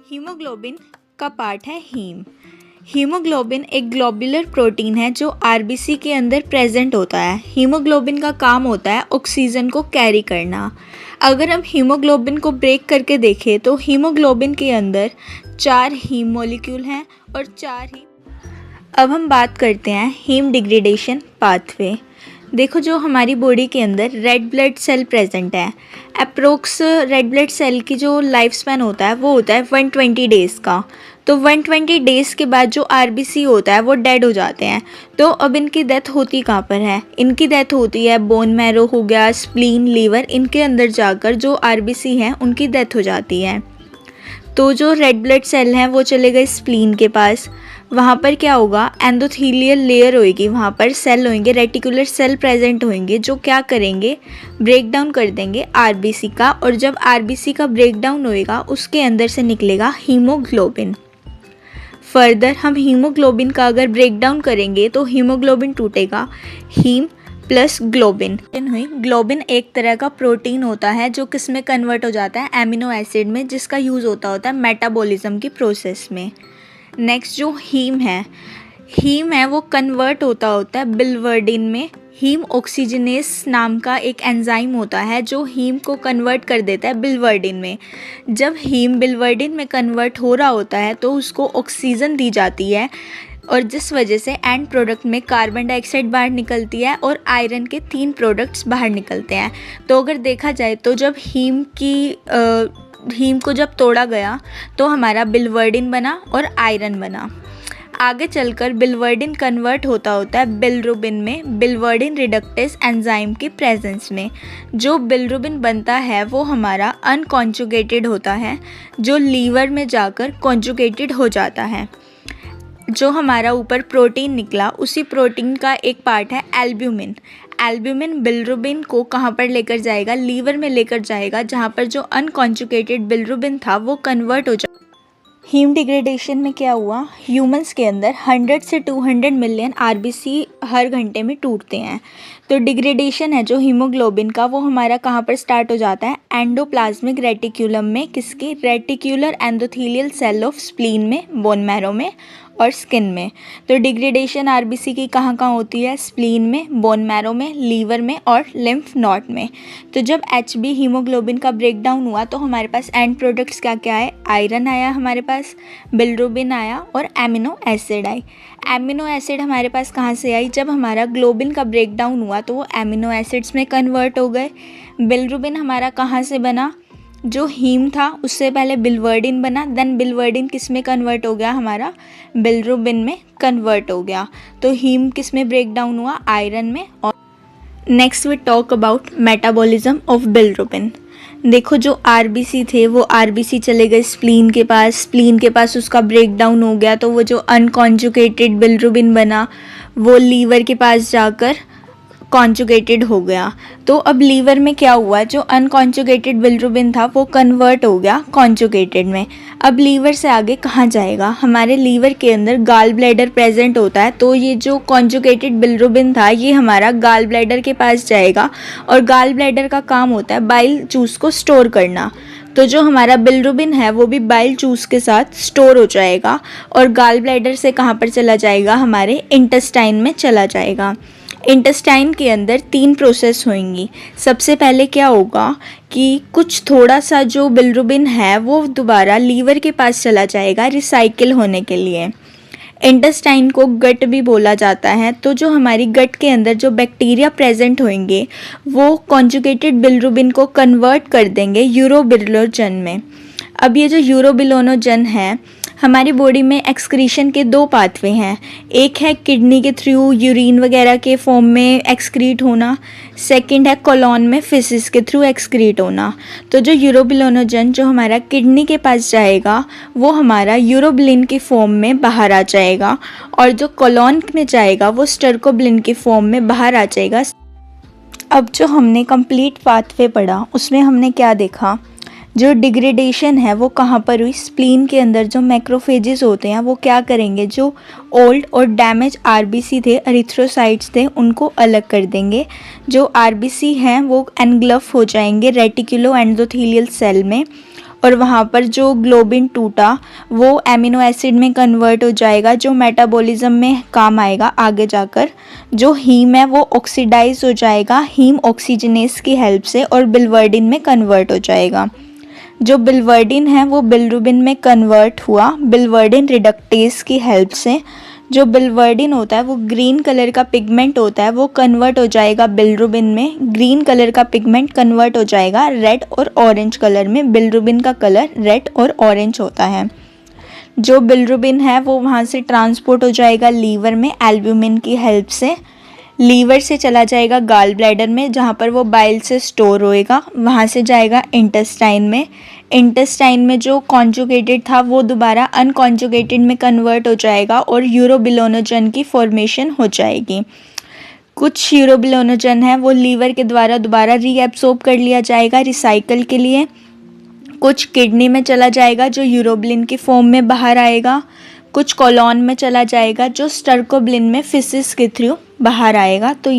Haemoglobin का part है haem. Haemoglobin एक ग्लोबुलर प्रोटीन है जो आरबीसी के अंदर प्रेजेंट होता है। हीमोग्लोबिन का काम होता है ऑक्सीजन को कैरी करना। अगर हम हीमोग्लोबिन को ब्रेक करके देखें तो हीमोग्लोबिन के अंदर 4 हीम मॉलिक्यूल हैं और 4 हीम। अब हम बात करते हैं हीम डिग्रेडेशन पाथवे। देखो, जो हमारी बॉडी के अंदर रेड ब्लड सेल प्रेजेंट है, अप्रोक्स रेड ब्लड सेल की जो लाइफ स्पैन होता है वो होता है 120 डेज़ का। तो 120 डेज़ के बाद जो आरबीसी होता है वो डेड हो जाते हैं। तो अब इनकी डेथ होती कहाँ पर है? इनकी डेथ होती है बोन मैरो हो गया, स्प्लीन, लीवर, इनके अंदर जाकर जो आरबीसी हैं उनकी डेथ हो जाती है। तो जो रेड ब्लड सेल हैं वो चले गए स्प्लीन के पास। वहाँ पर क्या होगा, एंडोथेलियल लेयर होएगी, वहाँ पर सेल होंगे, रेटिकुलर सेल प्रेजेंट होंगे जो क्या करेंगे, ब्रेक डाउन कर देंगे आरबीसी का। और जब आरबीसी का ब्रेक डाउन होएगा उसके अंदर से निकलेगा हीमोग्लोबिन। फर्दर हम हीमोग्लोबिन का अगर ब्रेक डाउन करेंगे तो हीमोग्लोबिन टूटेगा, हीम प्लस ग्लोबिन हुई। ग्लोबिन एक तरह का प्रोटीन होता है जो किस में कन्वर्ट हो जाता है, एमिनो एसिड में, जिसका यूज़ होता है मेटाबॉलिज्म की प्रोसेस में। नेक्स्ट जो हीम है वो कन्वर्ट होता है बिलवर्डिन में। हीम ऑक्सीजनेस नाम का एक एंजाइम होता है जो हीम को कन्वर्ट कर देता है बिलवर्डिन में। जब हीम बिलवर्डिन में कन्वर्ट हो रहा होता है तो उसको ऑक्सीजन दी जाती है और जिस वजह से एंड प्रोडक्ट में कार्बन डाइऑक्साइड बाहर निकलती है और आयरन के 3 प्रोडक्ट्स बाहर निकलते हैं। तो अगर देखा जाए तो जब हीम को जब तोड़ा गया तो हमारा बिलवर्डिन बना और आयरन बना। आगे चलकर बिलवर्डिन कन्वर्ट होता है बिलरुबिन में, बिलवर्डिन रिडक्टेस एंजाइम की प्रेजेंस में। जो बिलरुबिन बनता है वो हमारा अनकॉन्जुगेटेड होता है जो लीवर में जाकर कॉन्जुगेटेड हो जाता है। जो हमारा ऊपर प्रोटीन निकला उसी प्रोटीन का एक पार्ट है एल्ब्यूमिन। एल्ब्यूमिन बिलरुबिन को कहाँ पर लेकर जाएगा, लीवर में लेकर जाएगा, जहाँ पर जो अनकॉन्जुगेटेड बिलरुबिन था वो कन्वर्ट हो जाएगा। हीम डिग्रेडेशन में क्या हुआ, ह्यूमंस के अंदर 100 से 200 मिलियन आरबीसी हर घंटे में टूटते हैं। तो डिग्रेडेशन है जो हीमोग्लोबिन का वो हमारा कहाँ पर स्टार्ट हो जाता है, एंडोप्लाज्मिक रेटिक्यूलम में। किसकी? Reticular endothelial cell of spleen में, बोन मैरो में और स्किन में। तो डिग्रेडेशन आरबीसी की कहाँ कहाँ होती है? स्प्लीन में, बोन मैरो में, लीवर में और लिम्फ नोड में। तो जब एचबी हीमोग्लोबिन का ब्रेक डाउन हुआ तो हमारे पास एंड प्रोडक्ट्स क्या क्या आए? आयरन आया हमारे पास, बिलरुबिन आया और एमिनो एसिड आई। एमिनो एसिड हमारे पास कहाँ से आई? जब हमारा ग्लोबिन का ब्रेक डाउन हुआ तो वो एमिनो एसिड्स में कन्वर्ट हो गए। बिलरुबिन हमारा कहाँ से बना? जो हीम था उससे पहले बिलवर्डिन बना, देन बिलवर्डिन किस में कन्वर्ट हो गया? हमारा बिलरुबिन में कन्वर्ट हो गया। तो हीम किस में ब्रेक डाउन हुआ? आयरन में। और next we talk about metabolism of bilirubin. देखो, जो आरबीसी थे वो आरबीसी चले गए स्प्लीन के पास, स्प्लीन के पास उसका ब्रेक डाउन हो गया तो वो जो अनकॉन्जुगेटेड बिलरुबिन बना वो लीवर के पास जाकर कॉन्जुगेटेड हो गया। तो अब लीवर में क्या हुआ, जो अनकॉन्जुगेटेड बिलरुबिन था वो कन्वर्ट हो गया कॉन्जुगेटेड में। अब लीवर से आगे कहाँ जाएगा? हमारे लीवर के अंदर गाल ब्लैडर प्रेजेंट होता है। तो ये जो कॉन्जुगेटेड बिलरुबिन था ये हमारा गाल ब्लैडर के पास जाएगा और गाल ब्लैडर का काम होता है बाइल जूस को स्टोर करना। तो जो हमारा बिलरुबिन है वो भी बाइल जूस के साथ स्टोर हो जाएगा और गाल ब्लैडर से कहाँ पर चला जाएगा? हमारे इंटेस्टाइन में चला जाएगा। इंटेस्टाइन के अंदर 3 प्रोसेस होंगी। सबसे पहले क्या होगा कि कुछ थोड़ा सा जो बिलरुबिन है वो दोबारा लीवर के पास चला जाएगा रिसाइकिल होने के लिए। इंटेस्टाइन को गट भी बोला जाता है। तो जो हमारी गट के अंदर जो बैक्टीरिया प्रेजेंट होंगे वो कॉन्जुगेटेड बिलरुबिन को कन्वर्ट कर देंगे यूरोबिलोजन में। अब ये जो यूरोबिलोजन है, हमारी बॉडी में एक्सक्रीशन के 2 पाथवे हैं। एक है किडनी के थ्रू यूरिन वगैरह के फॉर्म में एक्सक्रीट होना, सेकंड है कोलोन में फिसिस के थ्रू एक्सक्रीट होना। तो जो यूरोबिलोजन जो हमारा किडनी के पास जाएगा वो हमारा यूरोबिलिन की फॉर्म में बाहर आ जाएगा और जो कोलोन में जाएगा वो स्टर्कोबिलिन की फॉर्म में बाहर आ जाएगा। अब जो हमने कंप्लीट पाथवे पढ़ा उसमें हमने क्या देखा, जो डिग्रेडेशन है वो कहाँ पर हुई? स्प्लीन के अंदर जो मैक्रोफेजेस होते हैं वो क्या करेंगे, जो ओल्ड और डैमेज आरबीसी थे, एरिथ्रोसाइट्स थे, उनको अलग कर देंगे। जो आरबीसी हैं वो एनग्लफ हो जाएंगे रेटिकुलो एंडोथेलियल सेल में और वहाँ पर जो ग्लोबिन टूटा वो एमिनो एसिड में कन्वर्ट हो जाएगा, जो मेटाबॉलिज्म में काम आएगा आगे जाकर। जो हीम है वो ऑक्सीडाइज हो जाएगा हीम ऑक्सीजनेस की हेल्प से और बिलवर्डिन में कन्वर्ट हो जाएगा। जो बिलवर्डिन है वो बिलरुबिन में कन्वर्ट हुआ बिलवर्डिन रिडक्टेस की हेल्प से। जो बिलवर्डिन होता है वो ग्रीन कलर का पिगमेंट होता है, वो कन्वर्ट हो जाएगा बिलरुबिन में। ग्रीन कलर का पिगमेंट कन्वर्ट हो जाएगा रेड और ऑरेंज कलर में। बिलरुबिन का कलर रेड और ऑरेंज होता है। जो बिलरुबिन है वो वहाँ से ट्रांसपोर्ट हो जाएगा लीवर में एल्ब्यूमिन की हेल्प से। लीवर से चला जाएगा गाल ब्लैडर में, जहाँ पर वो बाइल से स्टोर होएगा। वहाँ से जाएगा इंटेस्टाइन में। इंटेस्टाइन में जो कॉन्जुगेटेड था वो दोबारा अनकॉन्जुगेटेड में कन्वर्ट हो जाएगा और यूरोबिलोनोजन की फॉर्मेशन हो जाएगी। कुछ यूरोबिलोनोजन है वो लीवर के द्वारा दोबारा रीएब्सॉर्ब कर लिया जाएगा रिसाइकल के लिए। कुछ किडनी में चला जाएगा जो यूरोबिलिन की फॉर्म में बाहर आएगा। कुछ कोलोन में चला जाएगा जो स्टर्कोबिलिन में फिसिस के थ्रू बाहर आएगा। तो